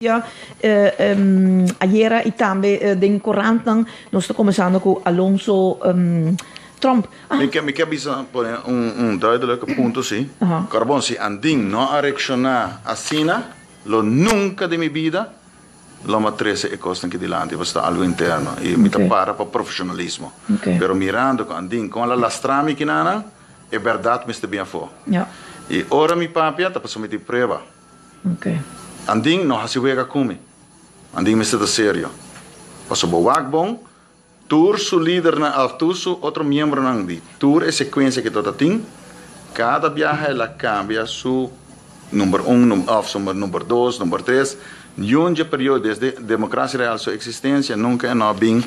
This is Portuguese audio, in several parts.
Ja, ayer e também den corantan nós estamos começando com Alonso Trump. Me quer poner duidelijke punto, sim. Carbon, se anding não a reaccionar assim, lo nunca de minha vida, lo matrese e costa que dilante, basta algo interno. E me para profissionalismo. Pero mirando com anding com a lastrami que nana, é verdade, me está bem a fo. E ora mi papia, tá passando de prova. Anding não há se vega come. Anding me está sério. Passou boak bom. Tour su líder na altur su outro membro na andi. Tour é sequência que toda tem. Cada viagem ela cambia su número 1, número 2, número 3. Num período desde democracia real sua existência nunca não bem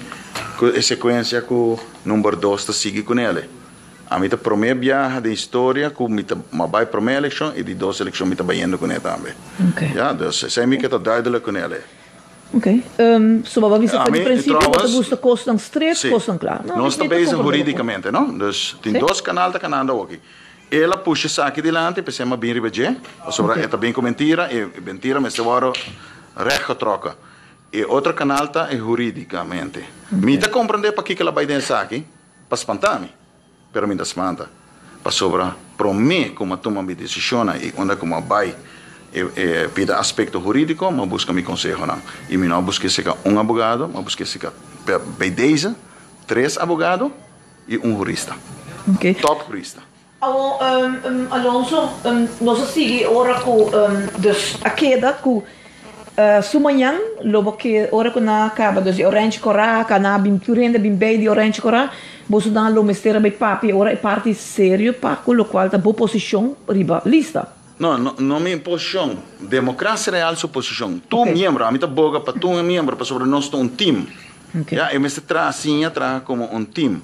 a sequência que o número 2 está sigue com ele. A mim, a primeira viagem da história, que eu vai para a primeira eleição e de duas eleições, eu estou indo com ele também. Ja, dus zij mij het duidelijk kunnen ele. So, maar is het principe dat de boeste kosten streed, kosten klaar? Nós estamos bezig juridicamente, não? Dus, tem dois canais da canal aqui. Ela puxa isso aqui delante, pensamos bem ribeje, sobre é bem com mentira, e mentira, mas se varo recht getrokken. E outro canal tá é juridicamente. Mita compreender para que ela vai dentro aqui, para espantar-me. Pero me espanta. Para sobra, para mim, como toma minha decisão e onde como vai pida aspecto jurídico, mas busca meu conselho não. E me não busca seca advogado, mas busca seca bem 10, 3 advogados e jurista. Top jurista. Alonso, nós seguimos ora com dus a queda com sumanhã, logo que ora que na acaba dus orange cora, cana bim curende bim bem de orange cora. Você dá lo mistera bem papi, ora é parte sério para com o qual tá boa posição riba lista. Não minha posição. Democracia real sua posição. Tu membro, a mim tá boga para tu membro, para sobre nós um time. Ja, e me se traz assim, traz como um time.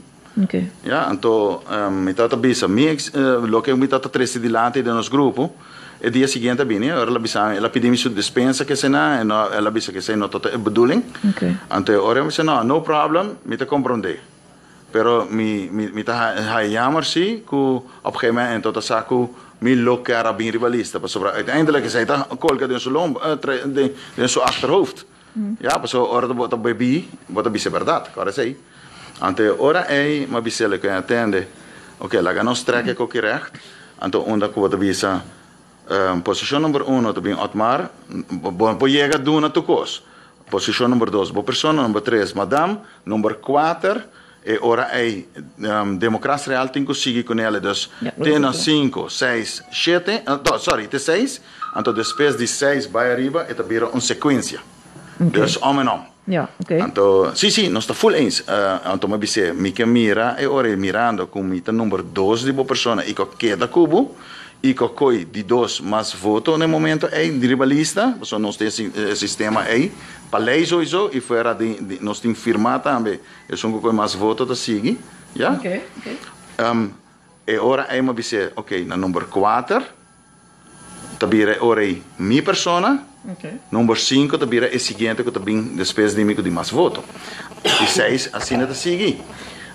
Ja, então me tá bisa, lo que me tá três dilante de nosso grupo. E dia seguinte bem, ela pediu sua dispensa que se na, ela bisa que se não tá bedoeling. Então ora me se no problem, me tá compreender. Pero me tá jammer sim, que op een gegeven moment tot saco me look era bem rivalista, para sobre uiteindelijk is hij tá colga de seu achterhoofd. Ja, para so ora bota baby, bota bisa verdade, agora sei. Ante ora é uma bisele que atende. Ok, lá ganhamos trekke com que recht. Ante onda que bota bisa posição número 1 tá bem Otmar, bo chega do na tocos. Posição número 2, bo persona número 3, madame, número 4 e ora é democracia real tem que seguir com ela dus tem 5, 6, 7, sorry, tem 6, então depois de 6 vai arriba e tá vira uma sequência. Dus om en om. Ja, oké. Então, sim, nós está full eens. Então, me disse, me que mira e ora mirando com o número 2 de boa pessoa e com queda cubo e com coi de 2 mais voto no momento é de rivalista, porque nós temos sistema aí, para lei sowieso e fora de nós temos firma também, é só com mais voto da seguir, já? Ok. E ora é me disse, ok, na número 4, tabira ora é minha pessoa. Número 5 tabira é seguinte que também depois de mim de mais voto. E 6 assim não seguir.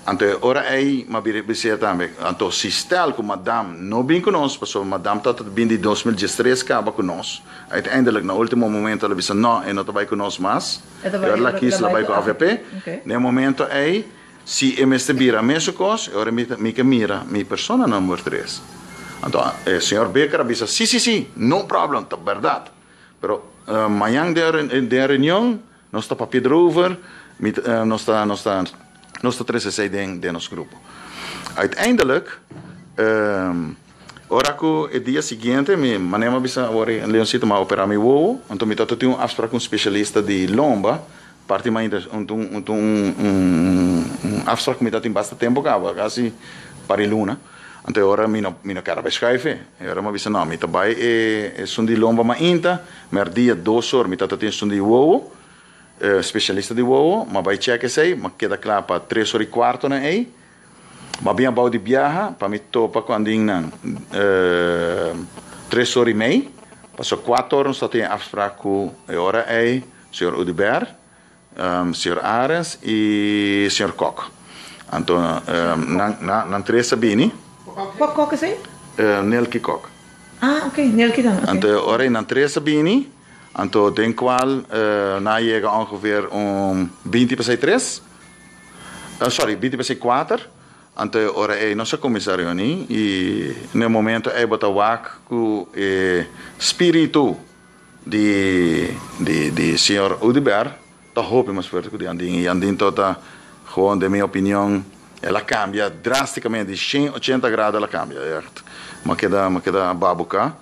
Então, ora aí, mas bira também. Então, se stel que madame não vem conosco, porque madame está bem de 2013 acaba conosco. Uiteindelijk, no último momento, ela disse não, e não vai conosco mais. Ela quis, ela vai com a AVP. No momento aí, se eu me estabira a mesma coisa, ora me mira minha pessoa número 3. Então, o senhor Becker disse, sim, no problem, é verdade. Pero amanhã de reunião, nós está papel erover, nós está 36 de nosso grupo. Uiteindelijk, ora que o dia seguinte, me manema bisa ora em Leoncito ma operar meu voo, então me tato tinha afspraak com um especialista de lomba, parte mais afspraak me tato em bastante tempo cá, quase para luna. Então ora me não quero beschrijven. Ora me bisa não, me tabai sundi lomba ma inta, mer dia 2 horas me tato tinha sundi voo, specialista de voo, mas vai check sei, mas queda claro para 3 horas e quarto na aí. Mas bem abau de viaja, para me topa quando innan 3 horas e meia, passou 4 horas só tem afspraak com ora é senhor Udibert, senhor Arens e senhor Kok. Então na 3 sabini. Wat koken ze? Nelke Kok. Ah, oké. Nelke dan. Então ora na 3 sabini. Então, den qual na chega ongeveer 20%, sorry, 20%, então, ora é nossa comissário ali, e no momento é botar o espírito de senhor Udibert, tá hope mais forte que andin, e andin toda, gewoon de minha opinião, ela cambia drasticamente, de 180 graus ela cambia, mas queda babuca.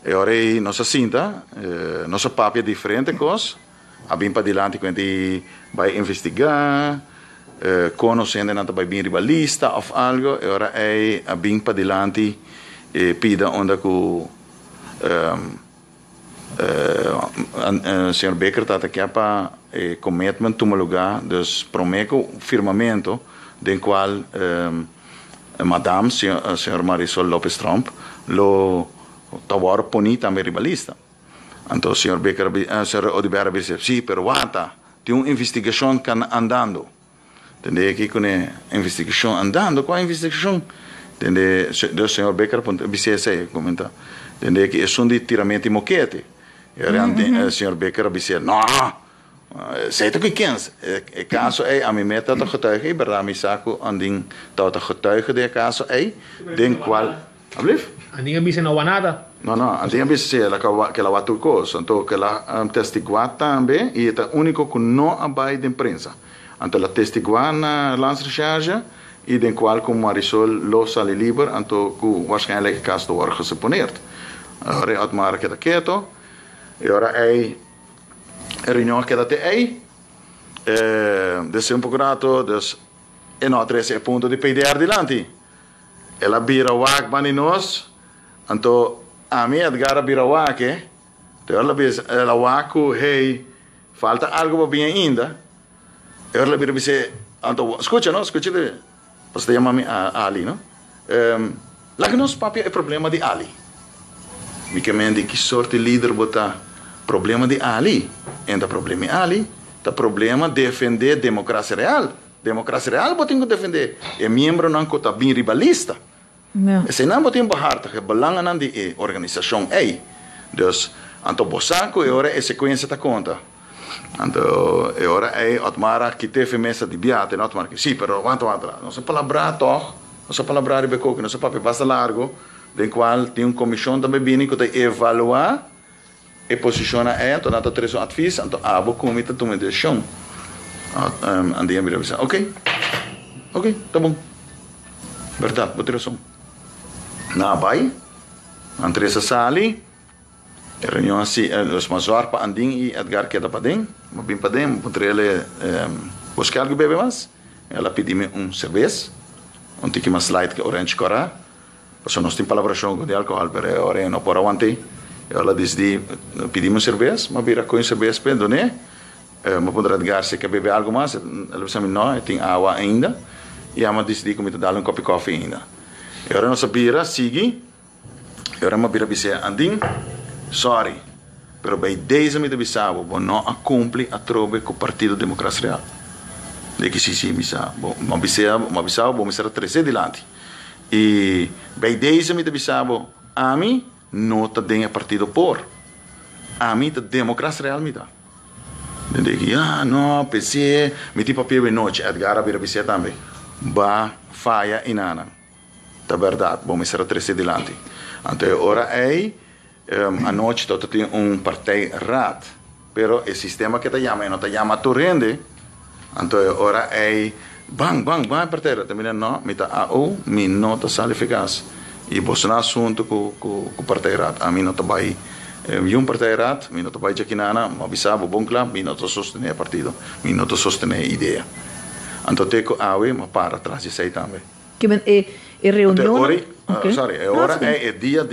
E ora é nossa cinta, nossa papel é diferente coisa, a bem para diante quando vai investigar, conhecendo não vai bem rivalista ou algo, e ora é a bem para diante pida onde o senhor Becker está aqui para commitment tomar lugar, dus prometo firmamento, do qual madame, senhor Marisol Lopes Trump, lo tawar poni também rivalista. Então, o senhor Becker, senhor Odibera disse, sim, pero wata, tem uma investigação que andando. Entende? Aqui com a investigação andando, qual a investigação? Entende? O senhor Becker disse assim, comenta. Entende? Que é de tiramento e moquete. E o senhor Becker disse, não, sei que quem é caso é a minha meta de getuige, e verdade, me saco anding dat de getuige de caso é, den qual, alsjeblieft? Anding bisa na wanada. No, anding bisa que ela watul coisa, então que ela testiguar também e é o único que não abai de imprensa. Então ela testiguar na landsrecherche e den qual como Marisol los sale livre, então que waarschijnlijk caso do worden geseponeerd. Agora é maar que tá quieto. E agora é reunião que até aí, desse pouco rato, dus en outra esse ponto de PDR dilante. Ela bira wak bani nós, então a mim Edgar bira wak, então ela wak hey, falta algo para bem ainda. Ela bira bise, então escuta, não, escuta, você chama Ali, não? Lá que nós papi é problema de Ali. Me que que sorte líder botar problema de Ali. Ainda problema de Ali, tá problema de defender democracia real. Democracia real botem que defender. É membro não que tá bem rivalista. Se não botem bahar, tá que belangan não de organização aí. Dus, anto bosaco e ora é sequência tá conta. Anto e ora é atmara que teve mesa de biate, não atmara que sim, pero quanto não se palabra toch, não se palabra ribeco que não se papi basta largo, den qual tem comissão também bem que tá evaluar e posiciona então nada três advies então abo comita toma decisão andei me dizer ok, tá bom verdade boa razão na vai Andressa sali reunião assim os major para anding e Edgar que da padem mas bem padem potrele buscar algo bebe mais ela pediu-me cerveja tique mais light que orange cora porque nós tem palavrão de álcool pero ora não por aguante. Ela disse, pedimos cerveja, mas vira com cerveja para né? Mas poderá dizer se quer beber algo mais, ela disse, não, tem água ainda, e ela disse que me dá um copo de café ainda. E agora nossa bira sigue, e agora uma bira disse, anding, sorry, pero bem 10 me bisabo, bom não cumpre a trobe com o Partido Democracia Real. De que sim, bisabo, bom, uma bisabo, bom, me será 13 dilante. E bem 10 me bisabo, a mim não está dentro do partido por. A mim está democracia real me dá. Dentro não, PC, me tem papel de noite, Edgar vira PC também. Ba, falha e nada. Tá verdade, bom, me será 13 dilante. Então, agora é, a noite todo tem partido rat, pero o sistema que te chama, não te chama torrente. Então, agora é, bang, partido, também não, me tá me não está sal eficaz. E você não assunto com o partido rat, a mim não está bem. Partido rat, me não está bem aqui nada, mas bisabo bom claro, me não está sostener partido, me não está sostener ideia. Então, teco mas para atrás de sei também. Que ben reunião. Sorry, agora é dia.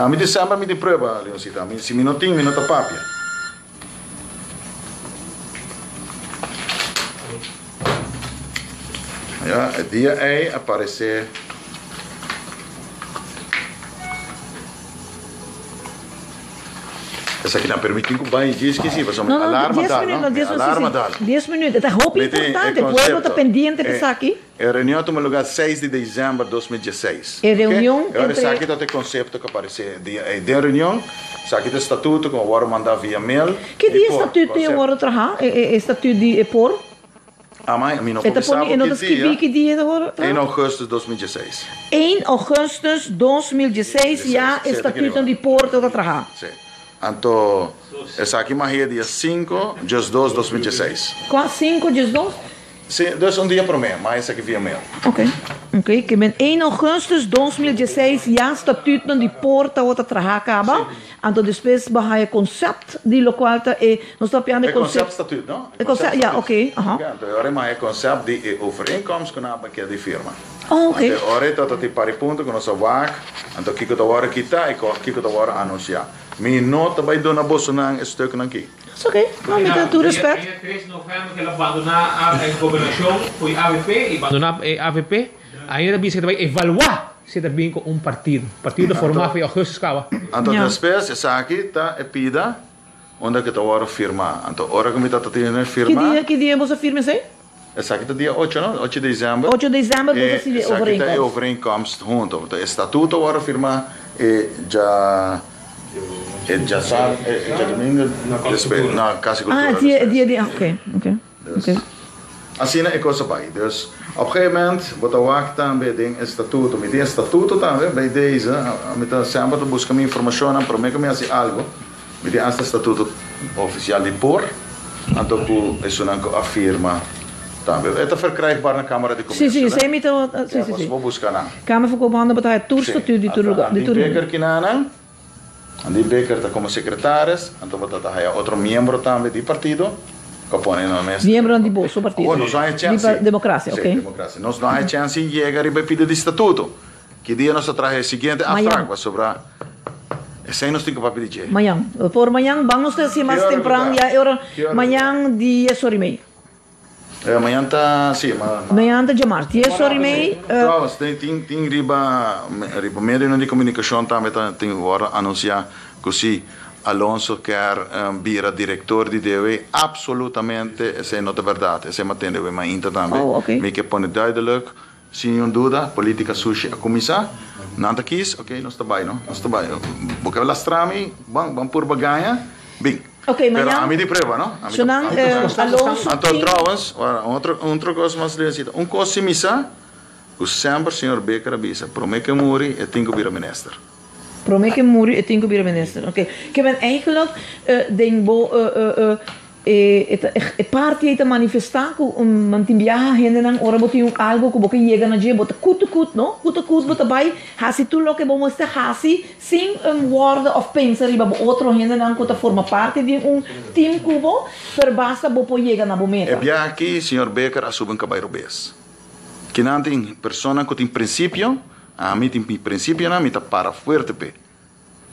Me dezembro me de prova, Leoncita, se minutinho, minuto papia. Ja, dia é aparecer. Essa aqui não permite que vai diz que sim, não, alarma 10 minutos, 10 minutos. 10 minutos, é roupa importante, o povo está pendente de isso aqui. A reunião toma lugar 6 de dezembro de 2016. É reunião entre... Essa aqui tem conceito que aparece de reunião, essa aqui tem estatuto que eu vou mandar via mail. Que dia estatuto eu vou trabalhar? É estatuto de por? Mas não pode que dia em agosto de 2016. Em agosto de 2016 já estatuto de Porto de trabalhar. Sim. Então, essa aqui é dia 5 de 2 de 2016. Qual 5 de 2? Sim, dus dia por mês, mas essa aqui via mail. Ok, que ben 1 agosto de 2016 já estatuto de Porto de trabalhar acaba. Então depois vai o conceito de lo qual nós estamos falando de conceito estatuto, não? É conceito, ja, ok. Então, agora é conceito de overeenkomst que nós que é de firma. Ok. Agora é tot die paripunto que nós vamos, então que eu agora kita e que eu agora anunciar. Me nota vai donar bolso nang stuk nang aqui. Ok, não me tanto respeito. Em 3 de novembro que ela abandonar a governação, foi AVP e abandonar a AVP, ainda bisa que vai evaluar se também com partido formado em agosto escava. Então depois essa aqui está pida onde que eu agora firmar. Então hora que me está tendo firmar. Que dia você firma isso? Essa aqui está dia 8, não? 8 de dezembro. 8 de dezembro você se overeenkomst. Essa aqui é overeenkomst junto. Então estatuto agora firmar e já já sabe, já domingo, na casa cultural. Dia, ok. Assim é coisa vai. Dus op een gegeven moment wordt er wacht aan bij het estatuto. Met die estatuto dan bij deze, met de sempre busca me informação para mim que assim algo. Met die estatuto oficial de por, então que isso não afirma. Também é verkrijgbaar na Câmara de Comércio. Sim, sim, sim. Vou buscar na. Câmara foi comanda para o tour estatuto de tudo lugar. De Becker que nana. Andy Becker está como secretários, então vou estar aí outro membro também do partido. Membro di bolso partido. Nós não chance. Democracia, ok? Democracia. Nós não há chance de chegar e pedir de estatuto. Que dia nós traje o seguinte afrago sobre esse nós temos que pedir. Amanhã. Por amanhã vamos ter mais temprano e amanhã dia sorry meio. Amanhã está, sim, amanhã está de março. Dia sorry meio. Tem riba meio de comunicação também tem agora anunciar que se Alonso quer vir diretor de DW, absolutamente, essa é não é verdade, essa é uma tenda, mas ainda também, me que põe duidelijk, sem dúvida, política sushi a começar, não está aqui, ok, nós está bem, não, nós está bem, porque ela strami, vamos por baganha, bem. Ok, mas a mim de prova, não? Alonso. Então, trouwens, outra coisa mais legal, coisa simisa, o sempre senhor Becker avisa, promete que morre e tem que vir a minister. Promet que morre e tem que vir a minister. Oké. Ik ben eigenlijk denk bo parte ita manifestar ku mantimbia hende nang ora boti algo ku boke llega na je bota kut no kut bota bai hasi tu lo que vamos ter hasi sem word of pensar iba outro hende nang ku ta forma parte de team cubo per basta bo po llega na bometa. E bia aqui senhor Becker assume cabairo bes. Que não tem persona que tem princípio. A mim tem princípio, não, me tá para forte pe.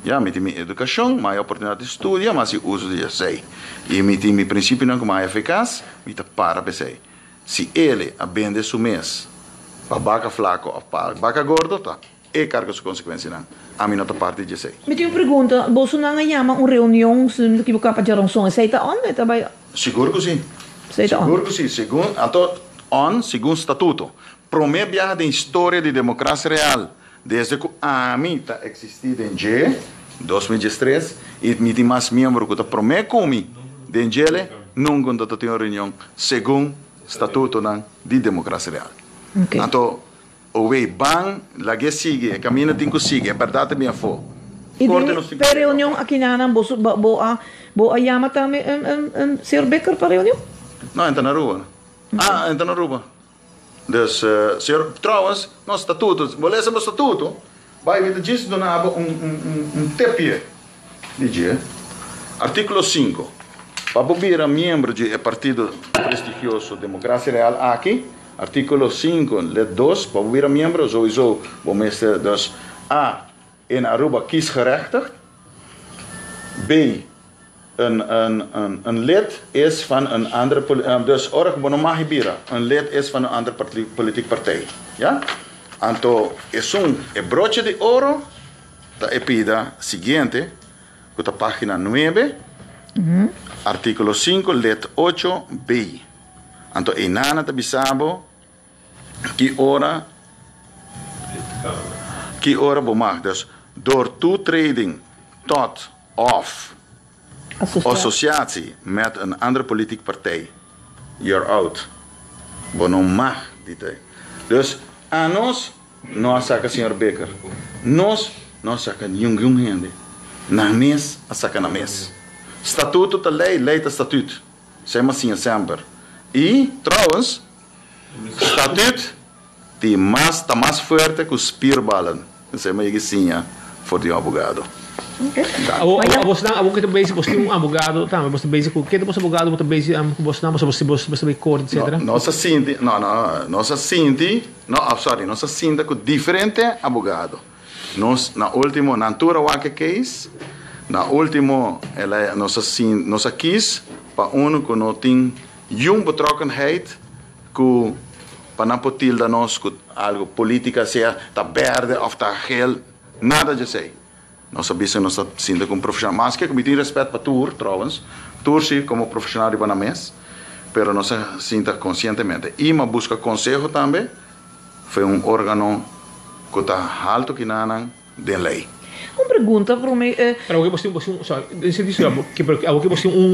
Já me tem educação, mais oportunidade de estudo, mas eu uso de sei. E me tem princípio não como mais eficaz, me tá para pensei. Se ele abende su mês, para vaca flaco, para vaca gordo, tá. E carga sua consequência não. A mim não tá parte de sei. Me tem uma pergunta, Bolsonaro chama uma reunião se que o capa de ranção, aceita onde tá vai? Seguro que sim. Seguro que sim, segundo, segundo estatuto. Promete viajar de história de democracia real. Desde que a mim está existido em G, 2013, e me tem mais membros que promete comigo, de G, nunca está tendo uma reunião, segundo estatuto de democracia real. Então, o way bang, lá que sigue, o caminho tem que seguir, é verdade mesmo for. E para reunião aqui na boa chama também senhor Becker para reunião? Não, entra na rua. Entra na rua. Dus, senhor, trouwens, nosso estatuto, beleza, meu estatuto, vai vir disso do nabo TP, diz, artículo 5, para vir a membro do partido prestigioso Democracia Real aqui, artículo 5, let 2, para vir a membro, sowieso, vamos ter dus A, in Aruba kiesgerechtigd, B, een lid is van een andere dus een lid is van een andere politieke partij. Ja? Então, é broche de ouro da epida seguinte, Kuta página 9, artículo 5, letra 8b. Anto inana ta bisabo que ora bomag. Dus door toetreding tot of associatie met een andere politieke partij, you're out. Bono mag dit. Dus a nós não saca senhor Becker. Nós não saca jong gente. Na mes a saca na mes. Statuto da lei, lei da statuto. Sem assim sempre. E trouwens, statuto tá mais forte que o spierballen. Sem mais assim voor die abogado. Você está bezig, você um advogado, tá? Você bezig com que você advogado, você bezig você não, você vai corte, etc. Nossa cinta com diferente advogado. Nós na último na altura waque case, na último ela nossa quis para que não tem betrokkenheid com para não tilda nós com algo política seja tá verde ou tá geel, nada de sei. Nós sabemos que nós sinta como profissional, mas que tem respeito para Tour, trouwens. Tour sim como profissional de Banamés, pero nós sinta conscientemente. E uma busca conselho também, foi órgão que está alto que não de lei. Uma pergunta para mim. Para você você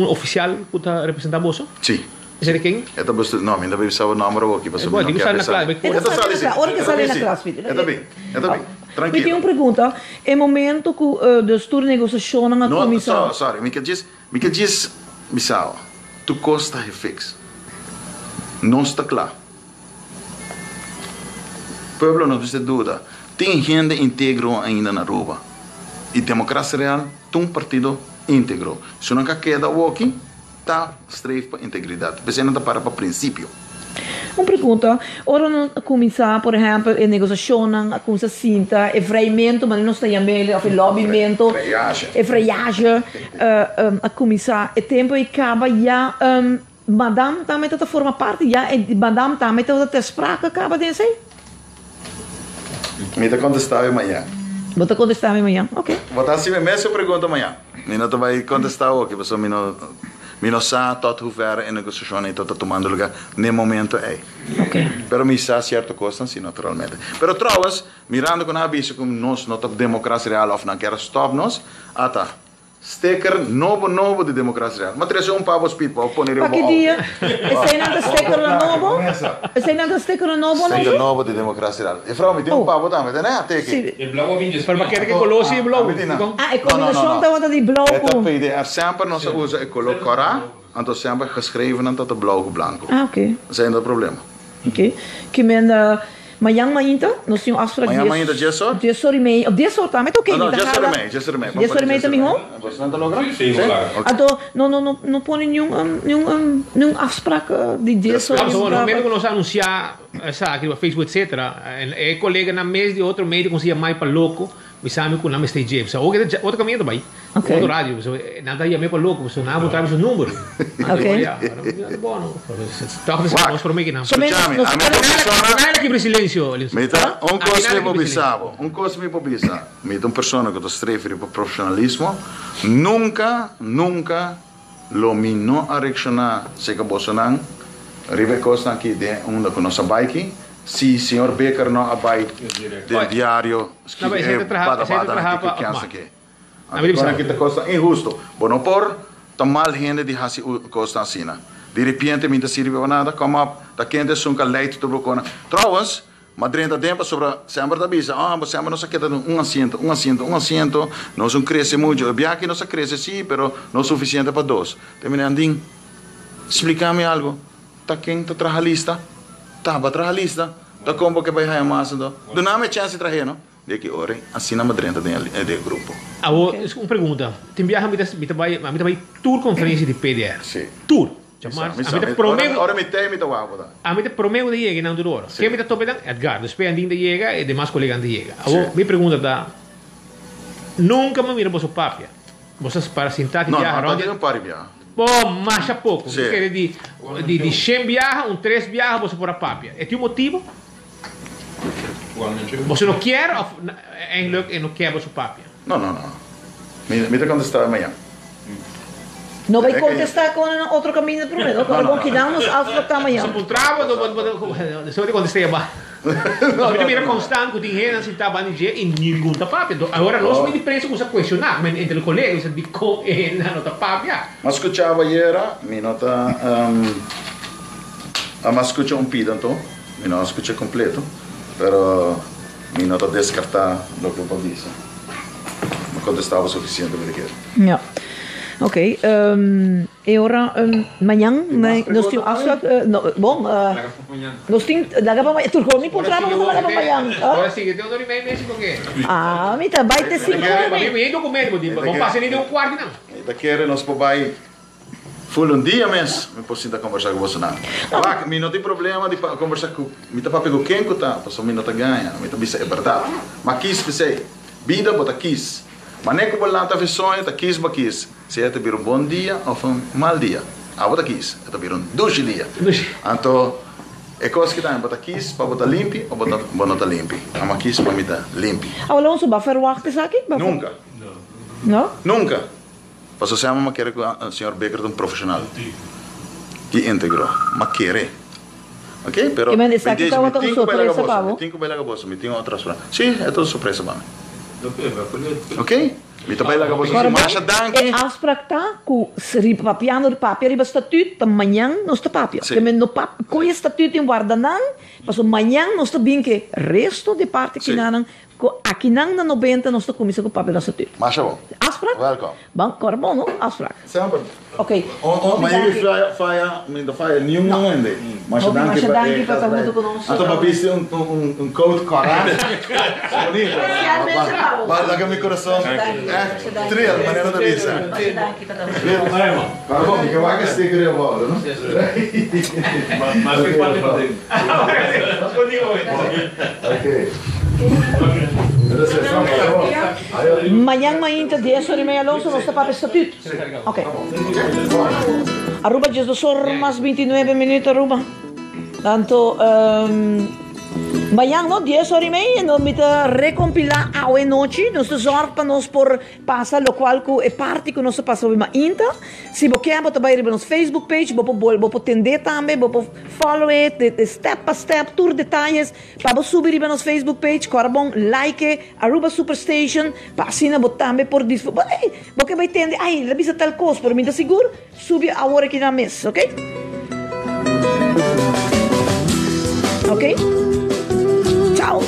oficial que está representando você? Sim. Is er quem? Não, ainda bem sabe o nome aqui, mas não quero saber. Ora sale na classe. Está bem. Tranquilo. Eu tenho uma pergunta. Em momento que dos tour negociação na comissão. Sorry, me diz, Bissau, tu costa é fix. Não está claro. O povo não tem dúvida. Tem gente íntegro ainda na rua. E democracia real, tem partido íntegro. Se não queda o aqui, tá streef para integridade. Você não está para princípio. Uma pergunta, ora não começar, por exemplo, a negociação, a coisa cinta, é freimento, mas não está chamando, ou lobbyamento, é freiagem, a começar, é tempo e acaba já, madame também está forma parte, já, madame também está sprake, acaba de ser? Me está contestando amanhã. Vou te contestar amanhã, ok. Vou estar assim mesmo, eu pergunto amanhã. Me não vai contestar hoje, porque me não sabe tot hoever a negociação está tomando lugar no momento é. Ok. Pero me sabe certa coisa, sim, naturalmente. Pero trouwens, mirando com a vista como nós não temos democracia real ou não queremos stop nós, tá. Sticker novo de democracia real. Mas traz pavo speed para poner o que dia? Você não tem sticker novo? Você não tem sticker novo? Sticker novo de democracia real. E frau, me tem pavo também, né? Até aqui. E blauw vinjes. Para que colosse blauw. Ah, e combinação tá de blauw. É sempre nós usa e color cora, então sempre geschreven en tot blauw blanco. Ah, ok. Zijn dat problema? Ok. Que men Mayang Mainta, nós tínhamos afspraak. Mayang Mainta, Jessor? Jessor e meio. Jessor também, ok. Não, Jessor e meio. Jessor e meio também, não? Você não está logrando? Sim, claro. Então, não põe nenhum afspraak de Jessor. No momento que nós anunciar aqui no Facebook, etc., é colega na mesa de outro meio que conseguia mais para louco, me sabe que o nome está James. Outro caminho também. Outro rádio. Nada ia meio para louco, você não botar o número. Ok. Bom, nós por meio que não. Não é aqui para silêncio. Meta, um cosme pobisa. Meta, uma pessoa que está refere para profissionalismo, nunca lo mino a reaccionar se que Bolsonaro ribe costa aqui de da nossa bike. Se senhor Becker não abai do diário, agora que costa injusto. Bueno, por tamal gente de hasi costa assim. De repente, me sirve nada, como da quente sunca leite do blocona. Trouwens, mas durante o tempo sobre sempre da bisa, mas sempre nós queda assento, nós não cresce muito. O biaque nós cresce sim, pero não é suficiente para dois. Terminando, explica-me algo. Tá quem tá trabalhista? Tá trabalhista. Tá como que vai ganhar massa do? Do nome chance trazer, não? De que hora? Assim na madrenta de grupo. Uma pergunta. Tem viagem a mim vai tour conferência de PDR. Sim. Tour. Ora me tem a mim te prometo de llegar não duro. Quem me tá topando? Edgar. Depois andin de llega e demais colegas de llega. Me pergunta da nunca me mira por sua papia. Você para sentar e viajar. Não para viajar. Bom, mas há pouco. Quer de 100 viagens, 3 viagens, você por a papia. É tem um motivo? Você não quer ou não quer a sua papia? Não. Me te contestar amanhã. Não vai contestar com outro caminho primeiro. Vamos que não nos afetar amanhã. Sa puntrava, so quando estava ba. No, kita mira constante que tem gente assim tá bani je e ninguém tá papi. Agora nós me depressa com essa questionar, mas entre os colegas de com não tá papi. Mas escuchava iera, mi nota mas escucha un pidanto, mi non escucha completo, però mi nota descartar lo que eu disse. Ma contestava suficiente per dire. Ja. Oké, e ora amanhã nós temos afspraak. Bom, nós temos laga para amanhã. Tu não me encontramos com laga para amanhã. Agora sim, eu tenho meio mês porque. Ah, me tá vai ter 5 horas. Me documento, vamos passar nem um quarto não. Da quer nós pobai full um dia mês, me posso sentar conversar com você não. Lá, me não tem problema de conversar com, me tá papo com quem que tá, passou me não tá ganha, me tá bisa é verdade. Mas quis pensei, vida bota quis. Mas nem que o lanta visões, tá quis, mas quis. Se é ter um bom dia ou um mau dia. Ah, bota quis, é ter um 2 dias. Então, é coisa que tá, bota quis para botar limpo ou botar limpo. A mas quis para me dar limpo. Alonso, vai fazer o isso aqui? Nunca. Não? Nunca. Passou se ama querer que o senhor Becker é um profissional. Que íntegro, mas querer. Ok? Pero, me diz que outra surpresa para você. Me tenho que bela bolsa, me tenho outra surpresa. Sim, é toda surpresa para mim. Ok? Me também lá acabou assim, mas danke. A afspraak tá com se papiano de papel riba estatuto, amanhã nós tá papel. Que men no pap, com estatuto em guardanang, mas amanhã nós tá bem que resto de parte que não aqui não na 90 nós tá começando com papel da estatuto. Mas bom. Afspraak? Welkom. Bom, agora bom, não? Afspraak. Sempre. Ok. Maar jullie fire nieuw moment. Maar danke para estar muito conosco. Então, viste um code coragem. Bonito. Mas lá que meu coração trilha, maneira da vida. Cara, bom, que vai que sticker eu vou, não? Mas que pode fazer. Ok. Amanhã, 10h30, Alonso, nós está para o estatuto. Ok. Aruba, 12 horas mais 29 minutos, Aruba. Tanto, amanhã, 10h30, nós vamos recompilar a noite, nós zorg para nós por passar o qual é parte que nós passamos na Inta. Se você quer, você vai ir no Facebook page, você pode atender também, você pode follow it, step by step, tour detalhes, para você subir no Facebook page, bom, like, Aruba Superstation, para assim, você também por desfrutar. Você vai entender, ai, la bisa tal coisa, por mim, seguro, subir a hora que na mesa, ok? Ok? Ciao!